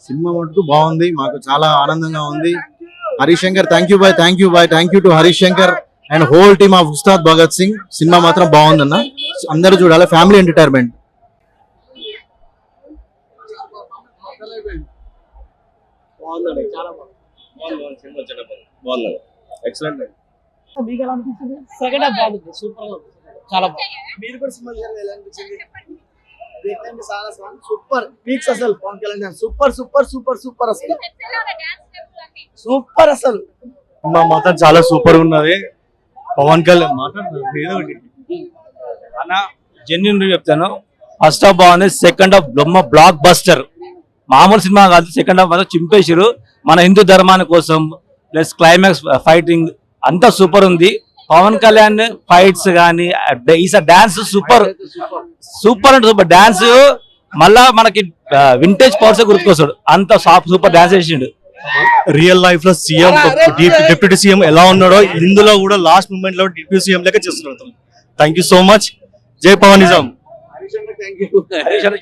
Cinema మటుకు బాగుంది, మాకు చాలా ఆనందంగా ఉంది. Harish Shankar thank you boy, thank you to Harish Shankar and whole team of Ustaad Bhagat Singh. Cinema మాత్రం బాగుందన్న, అందరూ చూడాలి, ఫ్యామిలీ ఎంటర్టైన్మెంట్. సెకండ్ హాఫ్ బాగుంది, సూపర్ గా చాలా బాగుంది. మీరు కూడా సినిమా ఎలా అనిపించింది? సూపర్ పీక్స్ అసలు Pawan Kalyan super super super super అసలు సూపర్ అసలు సినిమా మాత్రం చాలా సూపర్ ఉన్నది. పవన్ కళ్యాణ్ అన్న జెన్యున్ చెప్తాను, ఫస్ట్ హాఫ్ బాగుంది, సెకండ్ హాఫ్ బ్లాక్ బస్టర్. మామూలు సినిమా కాదు, సెకండ్ హాఫ్ మాత్రం చింపేశారు. మన హిందూ ధర్మాని కోసం ప్లస్ క్లైమాక్స్ ఫైటింగ్ అంతా సూపర్ ఉంది. పవన్ కళ్యాణ్ ఫైట్స్ కానీ డాన్స్ సూపర్ సూపర్ అంటే సూపర్ డాన్స్. మళ్ళా మనకి వింటేజ్ పవర్స్ గుర్తుకొస్తాడు, అంత సూపర్ డాన్స్ చేసిండు. రియల్ లైఫ్ లో సీఎం డిప్యూటీ సీఎం ఎలా ఉన్నాడో ఇందులో కూడా లాస్ట్ మూమెంట్ లో డిప్యూటీ సీఎం లెక్క చేస్తున్నాడు. Thank you so much. జై పవనిజం.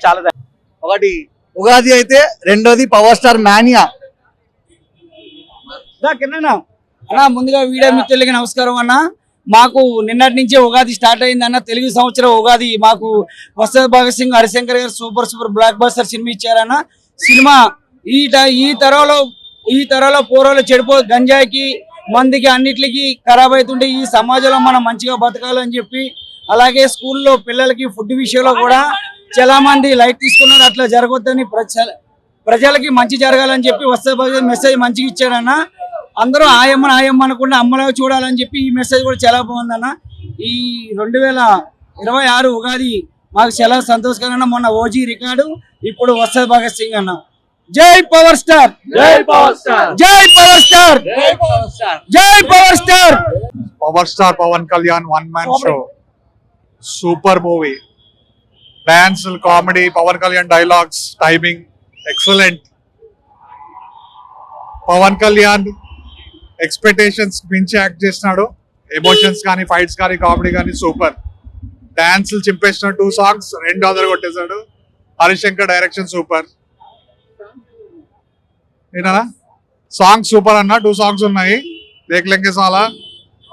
చాలా ఒకటి ఉగాది అయితే, రెండోది పవర్ స్టార్ మానియా. అన్న ముందుగా వీడియో మిత్రులకి నమస్కారం అన్న. మాకు నిన్నటి నుంచే ఉగాది స్టార్ట్ అయింది అన్న. తెలుగు సంవత్సరం ఉగాది మాకు ఉస్తాద్ భగత్ సింగ్ హరిశంకర్ గారు super super blockbuster cinema ఇచ్చారన్న. సినిమా ఈ తరంలో పూర్వలు చెడిపో గంజాయికి మందికి అన్నిటికి ఖరాబ్ అవుతుంటే ఈ సమాజంలో మనం మంచిగా బతకాలని చెప్పి, అలాగే స్కూల్లో పిల్లలకి ఫుడ్ విషయంలో కూడా చాలా మంది లైట్ తీసుకున్నారు, అట్లా జరగొద్దని ప్రజలకి మంచి జరగాలని చెప్పి ఉస్తాద్ భగత్ మెసేజ్ మంచిగా ఇచ్చారన్న. అందరూ ఆయమ్మ అనకుండా అమ్మలాగా చూడాలని చెప్పి ఈ మెసేజ్ కూడా చాలా బాగుందన్న. ఈ 2026 ఉగాది మాకు చాలా సంతోషకరమైన. మొన్న ఓజీ రికార్డు, ఇప్పుడు ఉస్తాద్ భగత్ సింగ్ అన్న. జై పవర్ స్టార్, జై పవర్ స్టార్, జై పవర్ స్టార్, జై పవర్ స్టార్, జై power star. Power star Pawan Kalyan one man show, super movie. Dance, comedy, Pawan Kalyan dialogues, timing excellent. Pawan Kalyan expectations మించి యాక్ట్ చేస్తున్నాడు. ఎమోషన్స్ కానీ, ఫైట్స్ కానీ, కామెడీ కానీ సూపర్. డాన్సులు చింపేసిన 2 సాంగ్స్ 2 అదర్ కొట్టేశాడు. Harish Shankar direction super. నేనా సాంగ్స్ సూపర్ అన్న. 2 సాంగ్స్ ఉన్నాయి, దేఖ్లెంగే సాలా,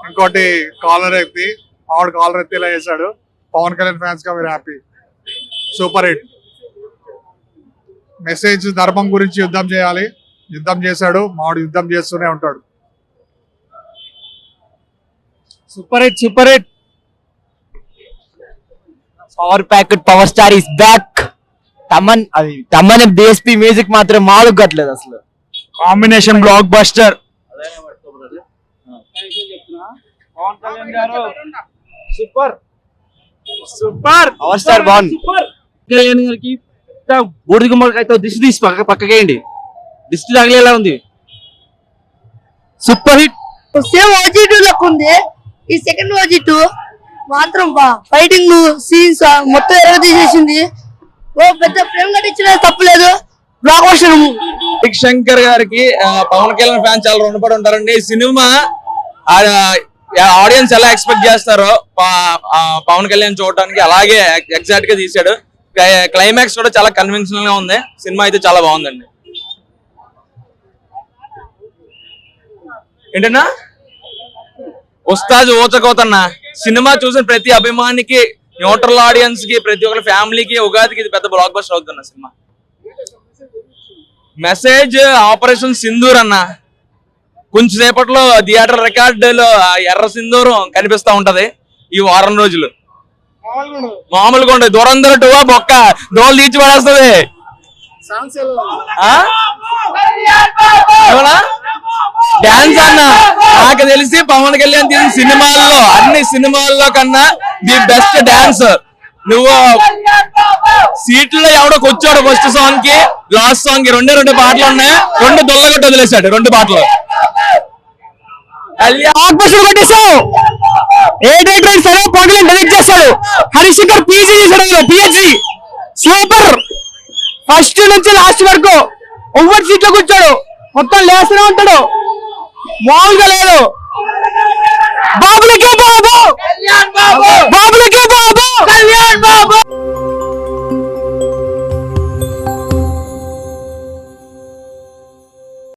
ఇంకోటి కాలర్ ఎత్తి, ఆవిడ కాలర్ ఎత్తిలా చేశాడు. పవన్ కళ్యాణ్ ఫ్యాన్స్ గా మీరు హ్యాపీ. Super hit. మెసేజ్ ధర్మం గురించి యుద్ధం చేయాలి, యుద్ధం చేశాడు. మావాడు యుద్ధం చేస్తూనే ఉంటాడు. Super hit, super hit. Power packet power star is back. Thaman DSP music మాత్రం మామూలుగా గట్లేదు అసలు. Combination block buster. Super super. Power star బాగుంది. కళ్యాణ్ గారికి బూడిద గుమ్మడికాయతో దిష్టి తీసి పక్కకేయండి, దిష్టి తగిలేలా ఉంది. Super hit. సేమ్ OG2 లెక్క ఉంది. ఈ సెకండ్ OG2 మాత్రం ఫైటింగ్ సీన్స్ మొత్తం ఎరగదీసేసింది. ఓ పెద్ద ప్రేమ కట్టించిన తప్పలేదు. Block buster. హరీష్ శంకర్ గారికి పవన్ కళ్యాణ్ ఫ్యాన్స్ చాలా రుణపడి ఉంటారండి. ఈ సినిమా ఆడియన్స్ ఎలా ఎక్స్పెక్ట్ చేస్తారో పవన్ కళ్యాణ్ చూడటానికి అలాగే ఎగ్జాక్ట్ గా తీసాడు. క్లైమాక్స్ కూడా చాలా కన్విన్షనల్ గా ఉంది. సినిమా అయితే చాలా బాగుందండి. ఏంటన్నా ఉస్తాద్ ఊచకోతన్న సినిమా చూసిన ప్రతి అభిమానికి, న్యూట్రల్ ఆడియన్స్ కి, ప్రతి ఒక్కరి ఫ్యామిలీకి ఉగాదికి ఇది పెద్ద బ్లాక్ బస్టర్ అవుతున్న సినిమా. మెసేజ్ ఆపరేషన్ సింధూర్ అన్న. కొంచెం సేపట్లో థియేటర్ రికార్డులో ఎర్ర సింధూరం కనిపిస్తా ఉంటది ఈ వారం రోజులు. మామూలుగా ఉండదు. దూరందర టూవా బొక్క డోలు తీర్చి పడేస్తుంది. డాన్స్ అన్న నాకు తెలిసి పవన్ కళ్యాణ్ తీసిన సినిమాల్లో అన్ని సినిమాల్లో కన్నా ది బెస్ట్ డాన్స్. నువ్వు సీట్లో ఎవడో కూర్చోడు ఫస్ట్ సాంగ్ కి లాస్ట్ సాంగ్ కి 2 పాటలు ఉన్నాయి. 2 దొల్లగొట్టి వదిలేశాడు 2 పాటలు. కొట్టేశావు. డైరెక్ట్ చేశాడు. హరీష్ శంకర్ PhD చేశాడు. PhD super. ఫస్ట్ నుంచి లాస్ట్ వరకు ఒవ్వరి సీట్ లో కూర్చోడు, మొత్తం లేస్తూనే ఉంటాడు. మామూలుగా లేదు. బాబులకే బాబు, బాబులకే బాబు, కళ్యాణ్ బాబు.